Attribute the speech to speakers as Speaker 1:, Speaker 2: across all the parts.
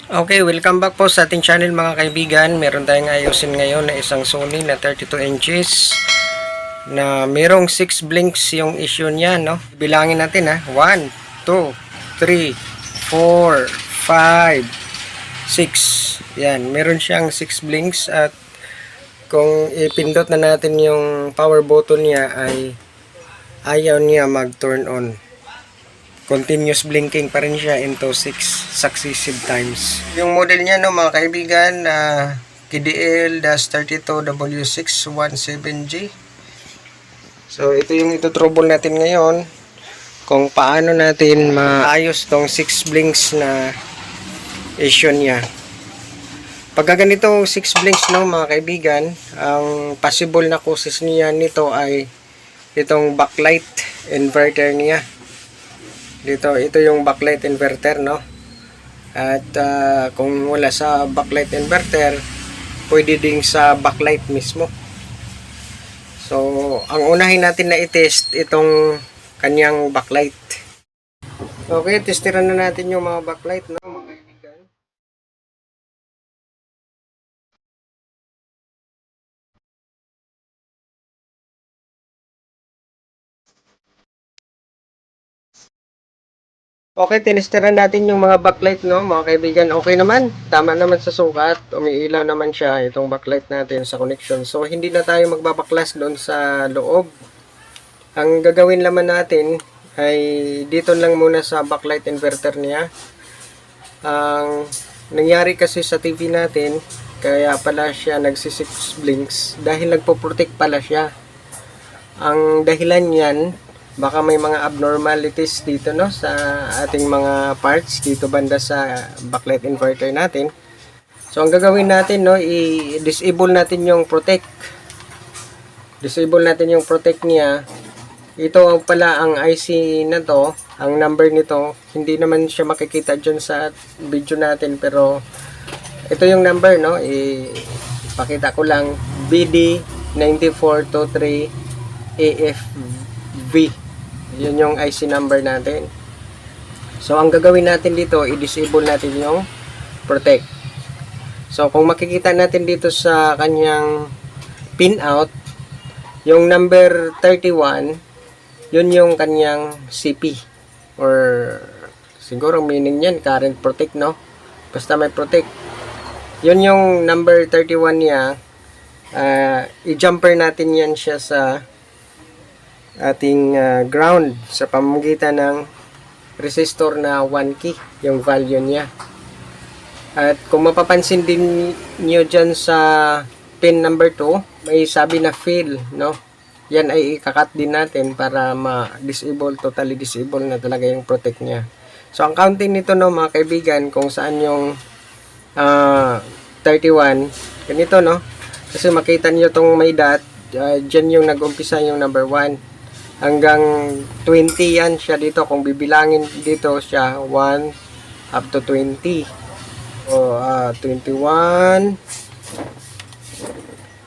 Speaker 1: Okay, welcome back po sa ating channel mga kaibigan. Meron tayong ayusin ngayon na isang Sony na 32 inches na merong 6 blinks yung issue niya, no? Bilangin natin ha. 1, 2, 3, 4, 5, 6. Yan, meron siyang 6 blinks at kung ipindot na natin yung power button niya ay ayaw niya mag-turn on. Continuous blinking pa rin siya into 6 successive times. Yung model niya, no mga kaibigan, KDL-32W617G. So ito yung ito-trouble natin ngayon kung paano natin maayos tong 6 blinks na issue niya. Pagka ganito 6 blinks, no mga kaibigan, ang possible na causes niya nito ay itong backlight inverter niya. Ito yung backlight inverter, no? At kung wala sa backlight inverter, pwede ding sa backlight mismo. So, ang unahin natin na i-test itong kanyang backlight. Okay, testiran na natin yung mga backlight, no, mga kaibigan. Okay, tinestiran natin yung mga backlight, no, mga kaibigan. Okay naman, tama naman sa sukat. Umiilaw naman siya itong backlight natin sa connection. So, hindi na tayo magbabaklas doon sa loob. Ang gagawin naman natin ay dito lang muna sa backlight inverter niya. Ang nangyari kasi sa TV natin, kaya pala siya nagsi-6 blinks dahil nagpo-protect pala siya. Ang dahilan niyan, baka may mga abnormalities dito, no, sa ating mga parts dito banda sa backlight inverter natin. So ang gagawin natin, no, i-disable natin yung protect. Disable natin yung protect niya. Ito pala ang IC na to, ang number nito, hindi naman siya makikita dyan sa video natin, pero ito yung number, no, ipakita ko lang, BD9423AFV. Yun yung IC number natin. So ang gagawin natin dito, i-disable natin yung protect. So kung makikita natin dito sa kanyang pinout, yung number 31, yun yung kanyang CP or siguro meaning yan current protect, no, basta may protect. Yun yung number 31 niya. I-jumper natin yan siya sa ating ground sa pamamagitan ng resistor na 1 key yung value niya. At kung mapapansin din nyo dyan sa pin number 2, may sabi na fail, no. Yan ay ikakat din natin para ma-disable, totally disable na talaga yung protect niya. So, ang counting nito, no, mga kaibigan, kung saan yung 31, ganito, no. Kasi makita niyo tong may dot, dyan yung nag-umpisa yung number 1. Hanggang 20 yan siya dito. Kung bibilangin dito siya, 1 up to 20. O, 21.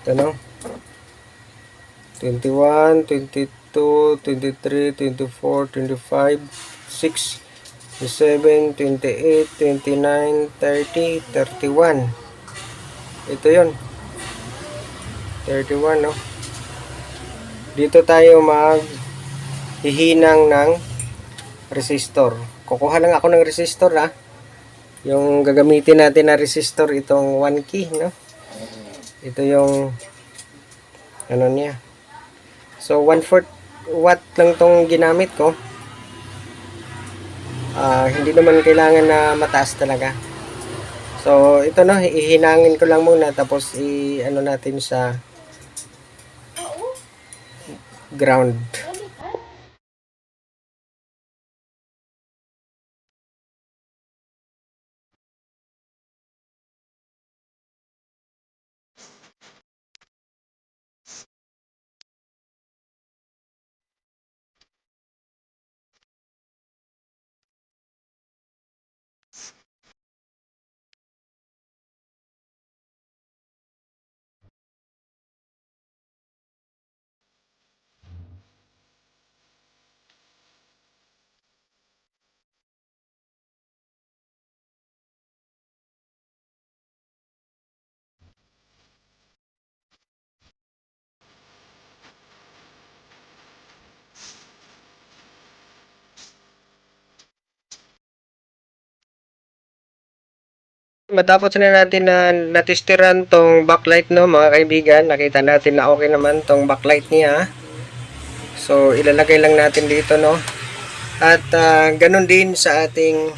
Speaker 1: Ito, no. 21, 22, 23, 24, 25, 6, 27, 28, 29, 30, 31. Ito yun. 31, no? Dito tayo hihinang ng resistor. Kukuha lang ako ng resistor, ha. Yung gagamitin natin na resistor, itong 1 key, no? Ito yung ano niya. So 1/4 watt lang tong ginamit ko. Hindi naman kailangan na mataas talaga. So ito, no, ihinangin ko lang muna tapos ano natin sa ground. Matapos na natin na natestiran tong backlight, no, mga kaibigan, nakita natin na okay naman tong backlight niya. So ilalagay lang natin dito, no. At ganun din sa ating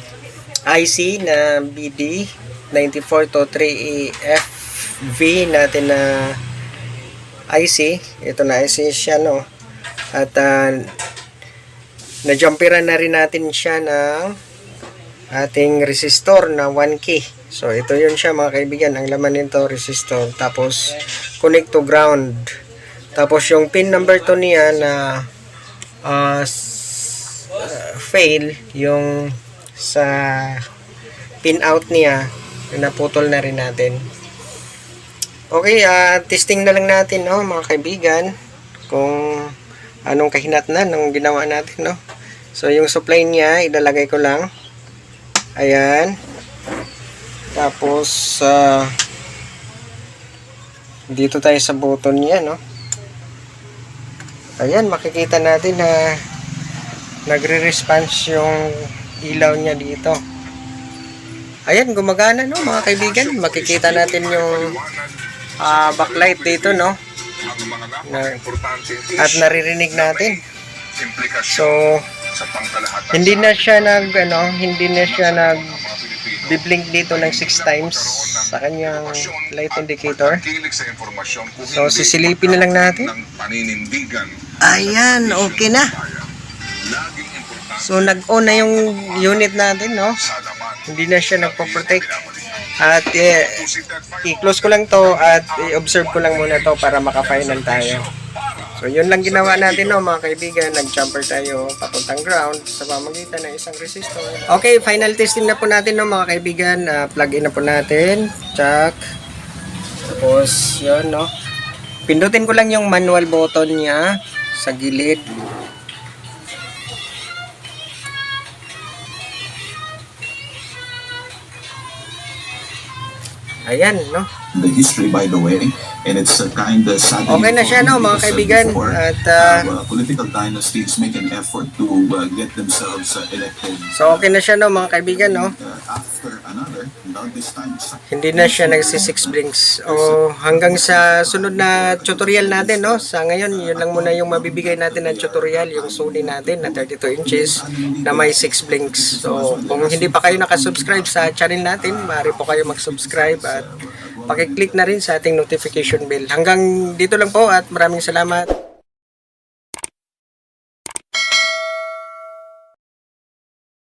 Speaker 1: IC na BD9423EFV natin na IC. Ito na IC siya, no. At na-jumperan na rin natin siya ng ating resistor na 1K. So ito yun siya, mga kaibigan, ang laman nito resistor, tapos connect to ground. Tapos yung pin number 2 niya na fail, yung sa pin out niya, naputol na rin natin. Okay, testing na lang natin, no, mga kaibigan, kung anong kahinatnan ng ginawa natin, no. So yung supply niya, ilalagay ko lang. Ayan. Tapos dito tayo sa button niya, no. Ayan, makikita natin na nagre-response yung ilaw niya dito. Ayan, gumagana, no, mga kaibigan. Makikita natin yung backlight dito, no. At naririnig natin. So hindi na siya nag-blink dito ng 6 times sa kanyang light indicator. So sisilipin na lang natin. Ayan, okay na. So nag-on na yung unit natin, no. Hindi na siya nagpo-protect. At i-close ko lang to at i-observe ko lang muna to para maka-final tayo. So yun lang ginawa natin, no, mga kaibigan. Nag-jumper tayo papuntang ground sa pamamagitan ng isang resistor. Okay, final testing na po natin, no, mga kaibigan. Plug in na po natin. Check. Tapos yun, no. Pindutin ko lang yung manual button niya sa gilid. Ayan, no.
Speaker 2: The history, by the way, and it's kind of sad.
Speaker 1: Okay na siya, no, mga kaibigan. At
Speaker 2: political dynasties make an effort to get themselves elected.
Speaker 1: So okay na siya, no, mga kaibigan, no.
Speaker 2: After another, not this time.
Speaker 1: Hindi na siya nagsi-6 blinks. O hanggang sa sunod na tutorial natin, no. Sa ngayon, yun lang muna yung mabibigay natin na tutorial, yung Sony natin na 32 inches na may 6 blinks. So kung hindi pa kayo nakasubscribe sa channel natin, maaari po kayo mag-subscribe at pakiclick na rin sa ating notification bell. Hanggang dito lang po at maraming salamat.